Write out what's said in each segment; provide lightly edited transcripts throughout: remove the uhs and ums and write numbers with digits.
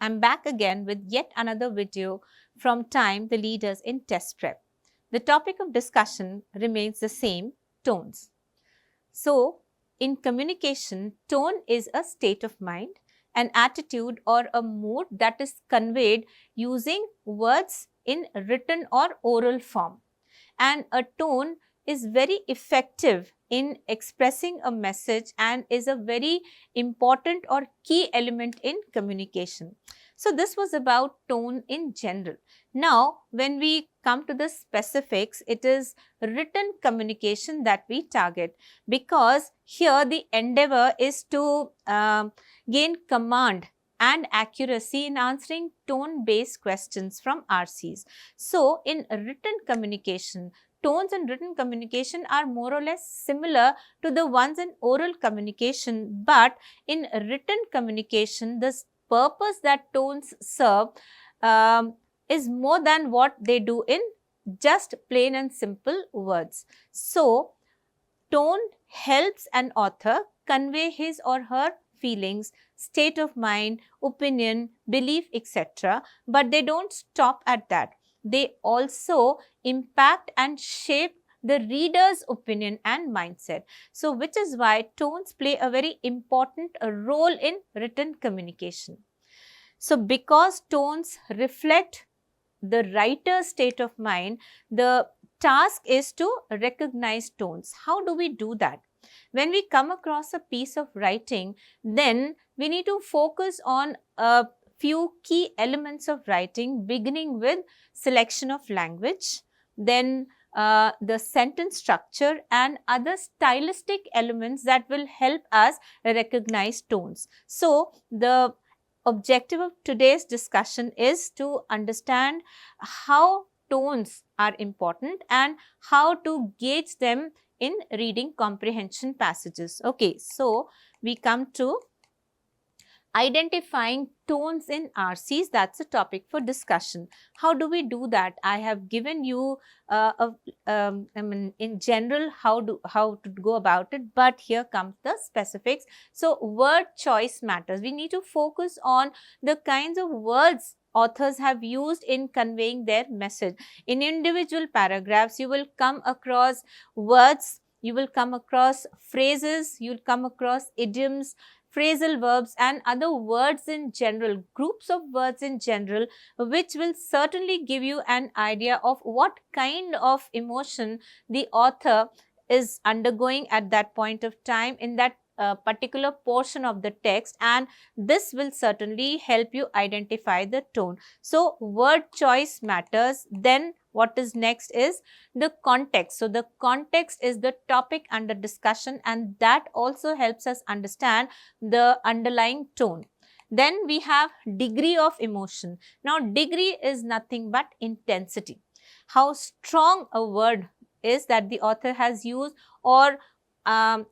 I'm back again with yet another video from Time, the leaders in test prep. The topic of discussion remains the same, tones. So, in communication, tone is a state of mind, an attitude or a mood that is conveyed using words in written or oral form. And a tone is very effective in expressing a message and is a very important or key element in communication. So this was about tone in general. Now, when we come to the specifics, it is written communication that we target, because here the endeavor is to gain command and accuracy in answering tone-based questions from RCs. So, in written communication, tones in written communication are more or less similar to the ones in oral communication, but in written communication, the purpose that tones serve is more than what they do in just plain and simple words. So, tone helps an author convey his or her feelings, state of mind, opinion, belief, etc. But they don't stop at that. They also impact and shape the reader's opinion and mindset. So, which is why tones play a very important role in written communication. So, because tones reflect the writer's state of mind, the task is to recognize tones. How do we do that? When we come across a piece of writing, then we need to focus on a few key elements of writing, beginning with selection of language, then the sentence structure and other stylistic elements that will help us recognize tones. So, the objective of today's discussion is to understand how tones are important and how to gauge them in reading comprehension passages. Okay, so we come to identifying tones in RCs. That's a topic for discussion. How do we do that? I have given you in general how to go about it, but here comes the specifics. So, word choice matters. We need to focus on the kinds of words authors have used in conveying their message. In individual paragraphs, you will come across words, you will come across phrases, you will come across idioms, phrasal verbs and other words in general, groups of words in general, which will certainly give you an idea of what kind of emotion the author is undergoing at that point of time in that particular portion of the text, and this will certainly help you identify the tone. So, word choice matters. Then what is next is the context. So, the context is the topic under discussion, and that also helps us understand the underlying tone. Then we have degree of emotion. Now, degree is nothing but intensity. How strong a word is that the author has used, or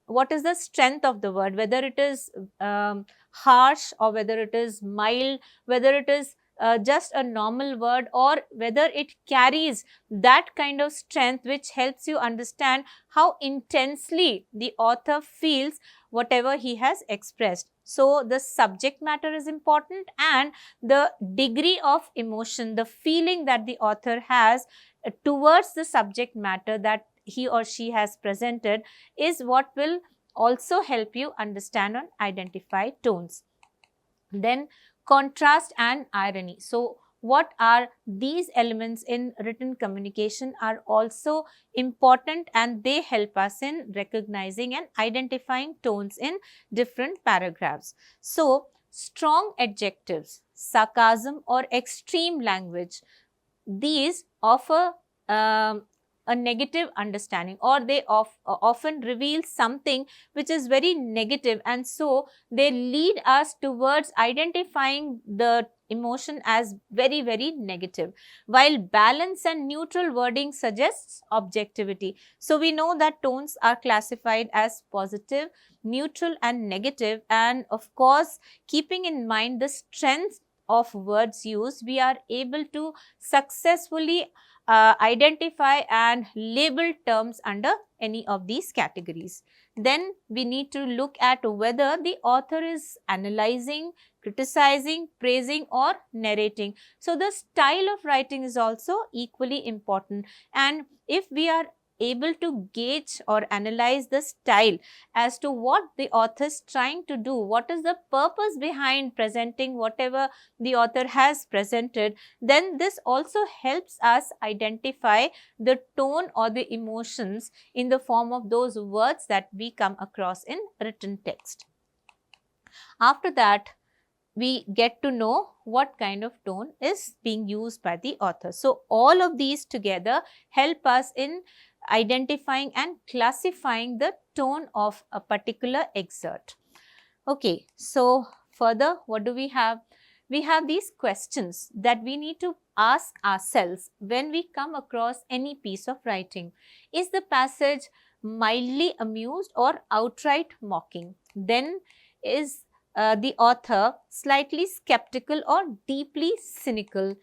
what is the strength of the word, whether it is harsh or whether it is mild, whether it is just a normal word or whether it carries that kind of strength which helps you understand how intensely the author feels whatever he has expressed. So, the subject matter is important and the degree of emotion, the feeling that the author has towards the subject matter that he or she has presented is what will also help you understand and identify tones. Then contrast and irony. So, what are these elements in written communication are also important, and they help us in recognizing and identifying tones in different paragraphs. So, strong adjectives, sarcasm or extreme language, these offer a negative understanding, or they often reveal something which is very negative, and so they lead us towards identifying the emotion as very, very negative, while balance and neutral wording suggests objectivity. So, we know that tones are classified as positive, neutral and negative, and of course, keeping in mind the strength of words used, we are able to successfully identify and label terms under any of these categories. Then we need to look at whether the author is analyzing, criticizing, praising or narrating. So the style of writing is also equally important, and if we are able to gauge or analyze the style as to what the author is trying to do, what is the purpose behind presenting whatever the author has presented, then this also helps us identify the tone or the emotions in the form of those words that we come across in written text. After that, we get to know what kind of tone is being used by the author. So all of these together help us in identifying and classifying the tone of a particular excerpt. Okay, so further, what do we have? We have these questions that we need to ask ourselves when we come across any piece of writing. Is the passage mildly amused or outright mocking? Then is the author slightly skeptical or deeply cynical?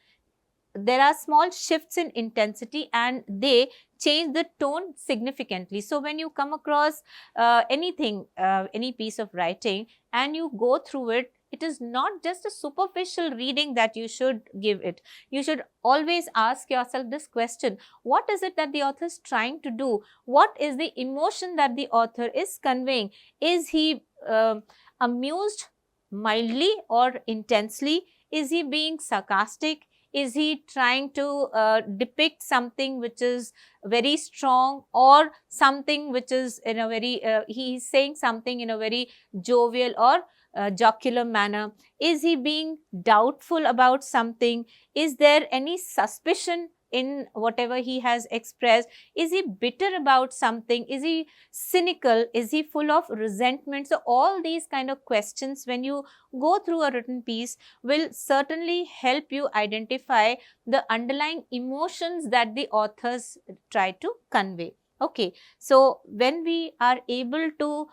There are small shifts in intensity and they change the tone significantly. So when you come across anything, any piece of writing and you go through it, it is not just a superficial reading that you should give it. You should always ask yourself this question: what is it that the author is trying to do? What is the emotion that the author is conveying? Is he amused mildly or intensely? Is he being sarcastic? Is he trying to depict something which is very strong, or something which is in a very, he is saying something in a very jovial or jocular manner? Is he being doubtful about something? Is there any suspicion in whatever he has expressed? Is he bitter about something? Is he cynical? Is he full of resentment? So all these kind of questions, when you go through a written piece, will certainly help you identify the underlying emotions that the authors try to convey. Okay, so when we are able to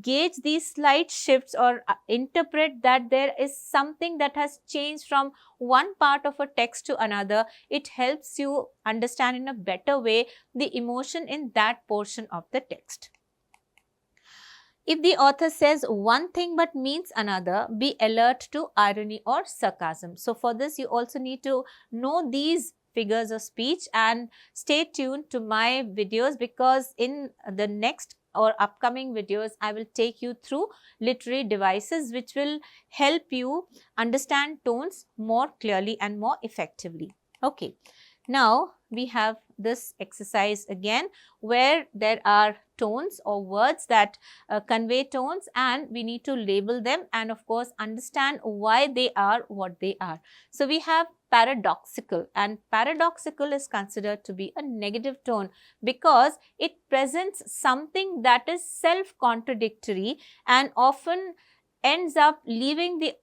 gauge these slight shifts or interpret that there is something that has changed from one part of a text to another, it helps you understand in a better way the emotion in that portion of the text. If the author says one thing but means another, be alert to irony or sarcasm. So for this, you also need to know these figures of speech and stay tuned to my videos, because in the next or upcoming videos, I will take you through literary devices which will help you understand tones more clearly and more effectively. Okay, now we have this exercise again where there are tones or words that convey tones, and we need to label them and of course understand why they are what they are. So we have paradoxical, and paradoxical is considered to be a negative tone because it presents something that is self-contradictory and often ends up leaving the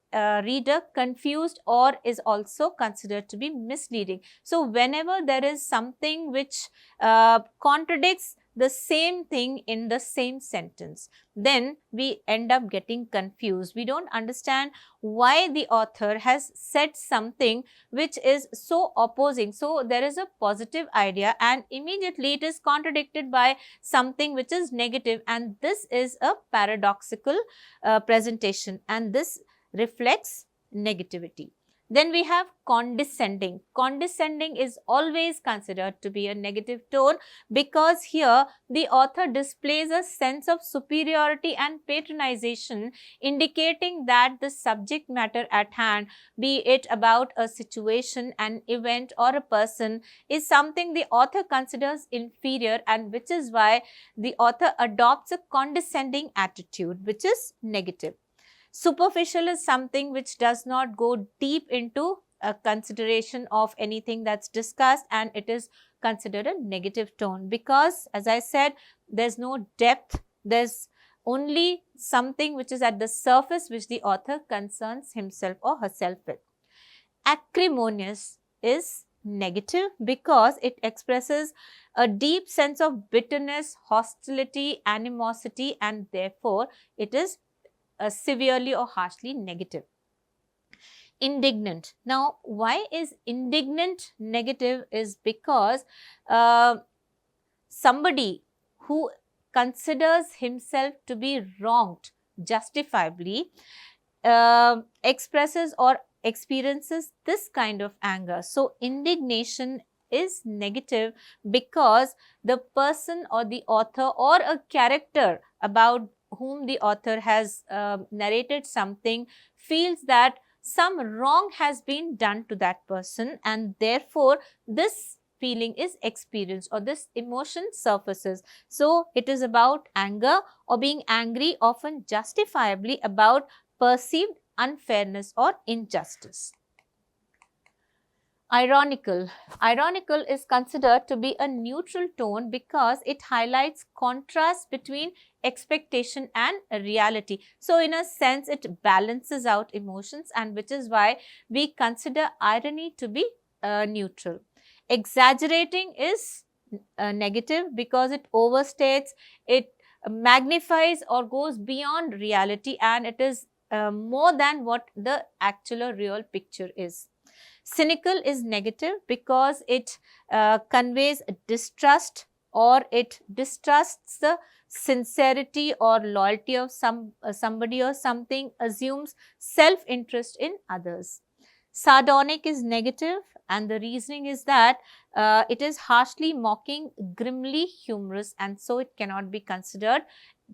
reader confused, or is also considered to be misleading. So whenever there is something which contradicts the same thing in the same sentence, then we end up getting confused. We don't understand why the author has said something which is so opposing. So there is a positive idea and immediately it is contradicted by something which is negative, and this is a paradoxical presentation, and this reflects negativity. Then we have condescending. Condescending is always considered to be a negative tone because here the author displays a sense of superiority and patronization, indicating that the subject matter at hand, be it about a situation, an event or a person, is something the author considers inferior, and which is why the author adopts a condescending attitude, which is negative. Superficial is something which does not go deep into a consideration of anything that's discussed, and it is considered a negative tone because, as I said, there's no depth, there's only something which is at the surface which the author concerns himself or herself with. Acrimonious is negative because it expresses a deep sense of bitterness, hostility, animosity, and therefore it is severely or harshly negative. Indignant. Now, why is indignant negative? Is because somebody who considers himself to be wronged justifiably expresses or experiences this kind of anger. So, indignation is negative because the person or the author or a character about whom the author has narrated something feels that some wrong has been done to that person, and therefore this feeling is experienced or this emotion surfaces. So, it is about anger or being angry, often justifiably, about perceived unfairness or injustice. Ironical. Ironical is considered to be a neutral tone because it highlights contrast between expectation and reality. So, in a sense, it balances out emotions, and which is why we consider irony to be neutral. Exaggerating is negative because it overstates, it magnifies or goes beyond reality, and it is more than what the actual or real picture is. Cynical is negative because it conveys distrust, or it distrusts the sincerity or loyalty of somebody or something, assumes self-interest in others. Sardonic is negative, and the reasoning is that it is harshly mocking, grimly humorous, and so it cannot be considered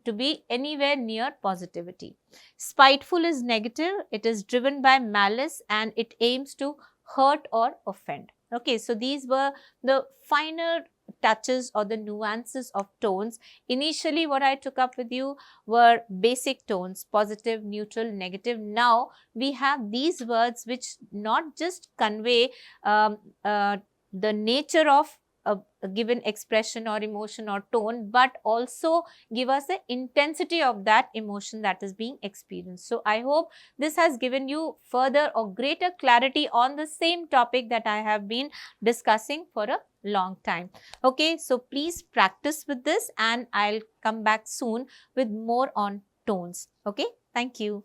to be anywhere near positivity. Spiteful is negative. It is driven by malice and it aims to hurt or offend. Okay, so these were the finer touches or the nuances of tones. Initially, what I took up with you were basic tones: positive, neutral, negative. Now, we have these words which not just convey the nature of a given expression or emotion or tone, but also give us the intensity of that emotion that is being experienced. So, I hope this has given you further or greater clarity on the same topic that I have been discussing for a long time. Okay, so please practice with this, and I'll come back soon with more on tones. Okay, thank you.